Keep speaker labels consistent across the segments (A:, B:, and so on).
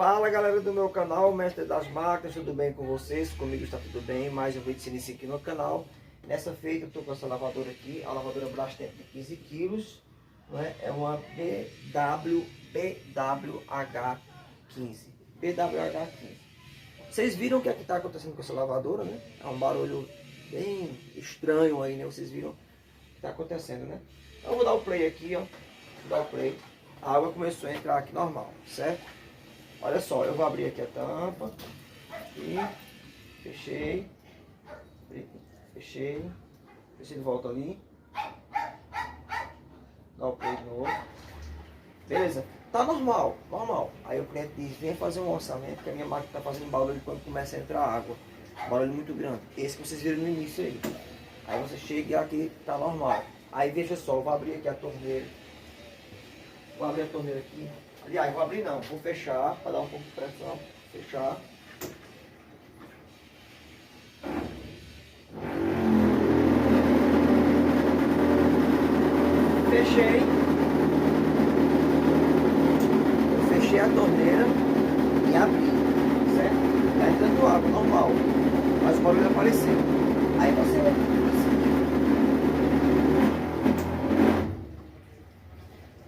A: Fala galera do meu canal, Mestre das Máquinas, tudo bem com vocês? Comigo está tudo bem, mais um vídeo se inicia aqui no canal. Nessa feita eu estou com essa lavadora aqui, a lavadora Brastemp de 15 quilos, né? É uma BWH15. Vocês viram o que é que está acontecendo com essa lavadora, né? É um barulho bem estranho aí, né? Vocês viram o que está acontecendo, né? Então eu vou dar o play aqui, ó. Vou dar o play. A água começou a entrar aqui normal, certo? Olha só, eu vou abrir aqui a tampa e fechei, fechei de volta ali, dá o play de novo, beleza? Tá normal, normal. Aí o cliente diz, vem fazer um orçamento, porque a minha máquina tá fazendo barulho quando começa a entrar água, barulho muito grande, esse que vocês viram no início aí. Aí você chega e aqui tá normal. Aí veja só, eu vou abrir aqui a torneira, vou abrir a torneira aqui. Aliás, vou abrir não, vou fechar para dar um pouco de pressão. Fechar. Fechei. Eu fechei a torneira e abri, certo? Está entrando água, normal. Mas o barulho apareceu. Aí você vai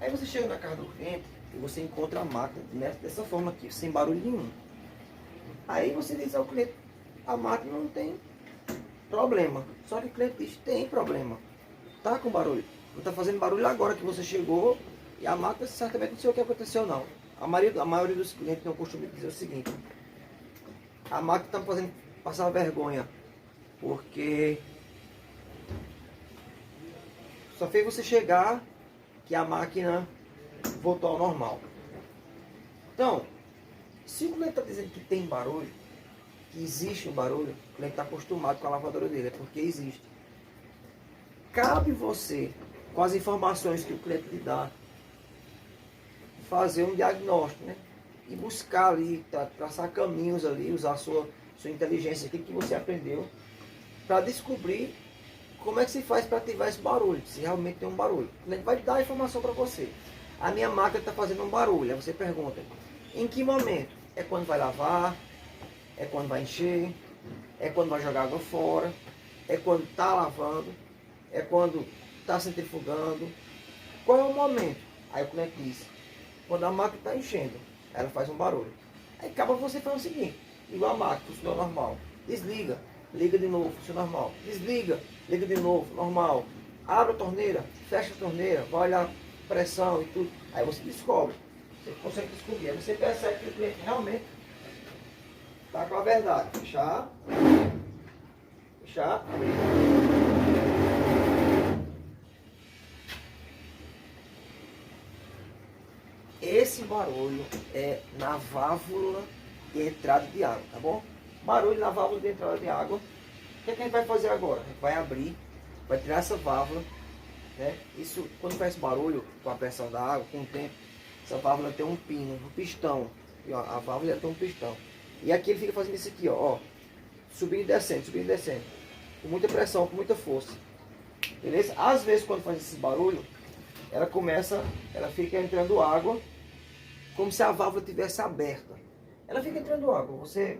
A: Aí você chega na casa do cliente e você encontra a máquina dessa forma aqui, sem barulho nenhum. Aí você diz ao cliente, a máquina não tem problema. Só que o cliente diz, tem problema. Tá com barulho. Não tá fazendo barulho agora que você chegou e a máquina certamente não sei o que aconteceu não. A maioria dos clientes tem o costume de dizer o seguinte, a máquina está me fazendo passar vergonha, porque só fez você chegar que a máquina voltou ao normal. Então, se o cliente está dizendo que tem barulho, que existe um barulho, o cliente está acostumado com a lavadora dele, é porque existe. Cabe você, com as informações que o cliente lhe dá, fazer um diagnóstico, né? E buscar ali, traçar caminhos ali, usar a sua inteligência, o que você aprendeu, para descobrir como é que se faz para ativar esse barulho, se realmente tem um barulho. O cliente vai dar a informação para você. A minha máquina está fazendo um barulho. Aí você pergunta, em que momento? É quando vai lavar? É quando vai encher? É quando vai jogar água fora? É quando está lavando? É quando está centrifugando? Qual é o momento? Aí o cliente diz, quando a máquina está enchendo, ela faz um barulho. Aí acaba você faz o seguinte, igual a máquina, funcionou normal. Desliga, liga de novo, funciona normal. Desliga, liga de novo, normal. Abre a torneira, fecha a torneira, vai olhar pressão e tudo. Aí você descobre, você consegue descobrir. Aí você percebe que o cliente realmente está com a verdade. Fechar, fechar, abrir. Esse barulho é na válvula de entrada de água, tá bom? Barulho na válvula de entrada de água. O que é que a gente vai fazer agora? A gente vai abrir, vai tirar essa válvula, né? Isso, quando faz barulho com a pressão da água, com o tempo, essa válvula tem um pino, um pistão. E, ó, a válvula já tem um pistão. E aqui ele fica fazendo isso aqui, ó, subindo e descendo, com muita pressão, com muita força. Beleza? Às vezes quando faz esse barulho, ela fica entrando água, como se a válvula tivesse aberta. Ela fica entrando água, você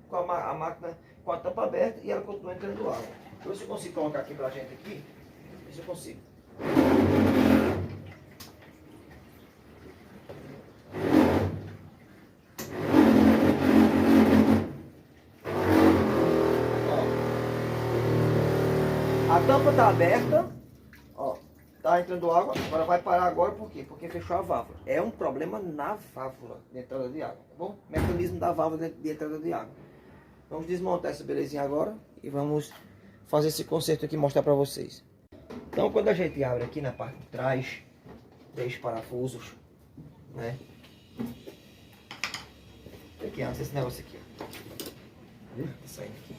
A: com a máquina com a tampa aberta e ela continua entrando água. Deixa eu ver se eu consigo colocar aqui pra gente aqui. Ver se eu consigo. Ó. A tampa está aberta, ó, tá entrando água, agora vai parar agora por quê? Porque fechou a válvula. É um problema na válvula de entrada de água, tá bom? Mecanismo da válvula de entrada de água. Vamos desmontar essa belezinha agora e vamos fazer esse conserto aqui e mostrar para vocês. Então quando a gente abre aqui na parte de trás, 3 parafusos, né? Aqui, ó, esse negócio aqui, ó. Viu? Tá saindo aqui.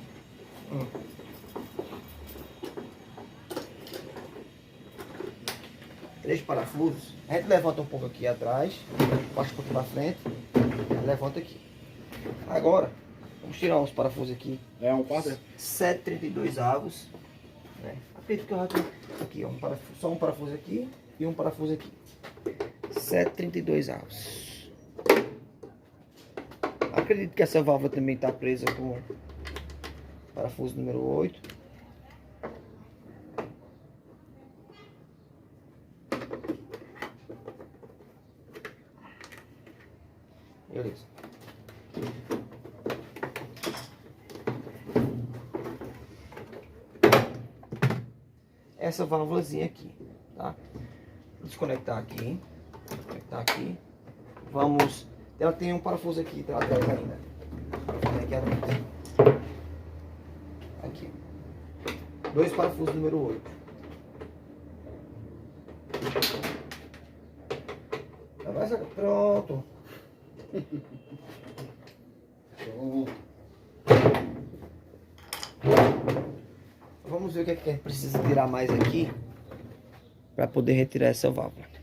A: 3 parafusos. A gente levanta um pouco aqui atrás, baixa um pouquinho para frente, levanta aqui. Agora, vamos tirar uns parafusos aqui.
B: É um
A: 7,32 avos. Né? Acredito que eu já tenho aqui, ó, só um parafuso aqui e um parafuso aqui. 7,32 avos. Acredito que essa válvula também está presa com o parafuso número 8. Beleza. Essa válvulazinha aqui, tá? Vou desconectar aqui. Conectar aqui. Vamos. Ela tem um parafuso aqui atrás ainda. Aqui atrás. Aqui. 2 parafusos número 8. Pronto. Vamos ver o que é que precisa tirar mais aqui para poder retirar essa válvula.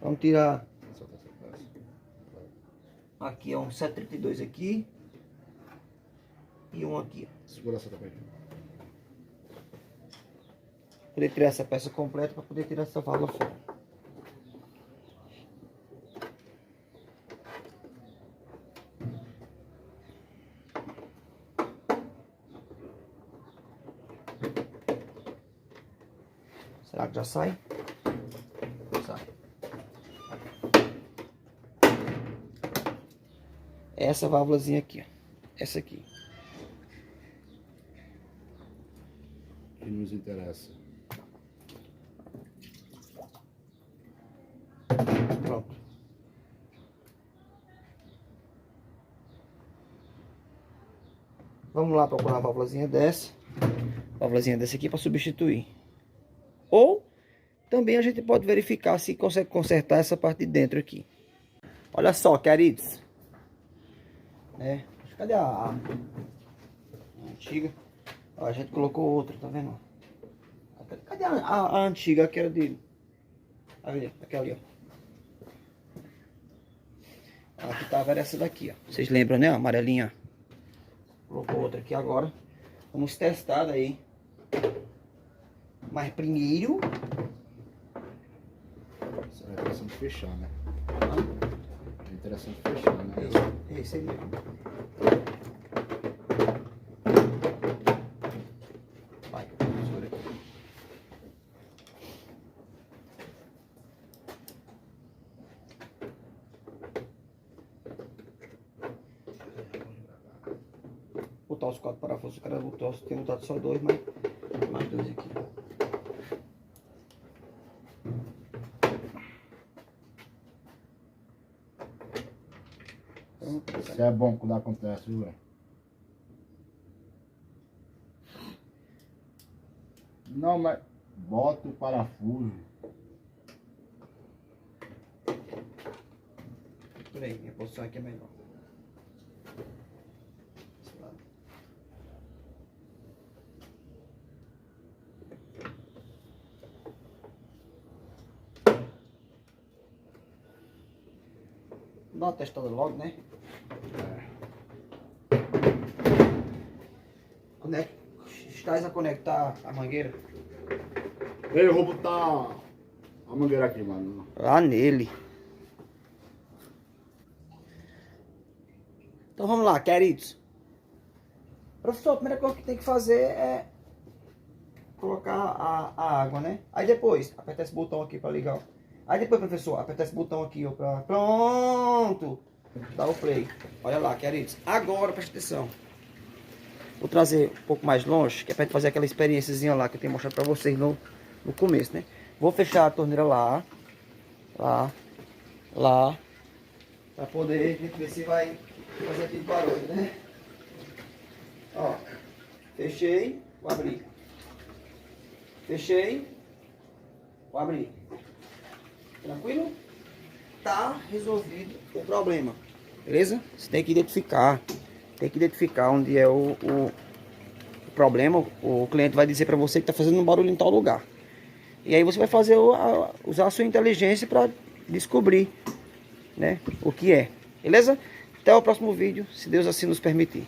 A: Vamos tirar. Aqui é um 732 aqui. E um aqui.
B: Segura essa também.
A: Poder tirar essa peça completa para poder tirar essa válvula fora. Será que já sai? Sai. Essa válvulazinha aqui, ó. Essa aqui.
B: Que nos interessa.
A: Pronto. Vamos lá procurar uma válvulazinha dessa. Válvulazinha dessa aqui para substituir. Ou também a gente pode verificar se consegue consertar essa parte de dentro aqui. Olha só, queridos. Cadê a antiga? Ó, a gente colocou outra, tá vendo? Cadê a antiga que era de... Aquela ali, ó. Aqui tava era essa daqui, ó. Vocês lembram, né? A amarelinha. Colocou outra aqui agora. Vamos testar daí. Mas primeiro...
B: Isso é interessante fechar, né? É interessante fechar, né?
A: Esse aí mesmo. Vai, segura aqui. Botar os 4 parafusos, o cara botou, tem botado só 2, mas mais 2 aqui.
B: Isso é bom quando acontece, viu, velho? Não, mas bota o parafuso.
A: Peraí, minha posição aqui é melhor. Esse lado. Dá uma testada logo, né? Estás a conectar a mangueira?
B: Eu vou botar a mangueira aqui, mano.
A: Lá nele. Então vamos lá, queridos. Professor, a primeira coisa que tem que fazer é colocar a água, né? Aí depois, apertar esse botão aqui para ligar. Aí depois, professor, apertar esse botão aqui, ó, pra... Pronto! Dá o play. Olha lá, queridos. Agora, presta atenção. Vou trazer um pouco mais longe, que é pra gente fazer aquela experiênciazinha lá que eu tenho mostrado pra vocês no começo, né? Vou fechar a torneira lá. Lá. Pra poder a gente ver se vai fazer aquele barulho, né? Ó. Fechei. Vou abrir. Fechei. Vou abrir. Tranquilo? Tá resolvido o problema. Beleza? Você tem que identificar. Tem que identificar onde é o problema. O cliente vai dizer para você que está fazendo um barulho em tal lugar. E aí você vai fazer usar a sua inteligência para descobrir, né, o que é. Beleza? Até o próximo vídeo, se Deus assim nos permitir.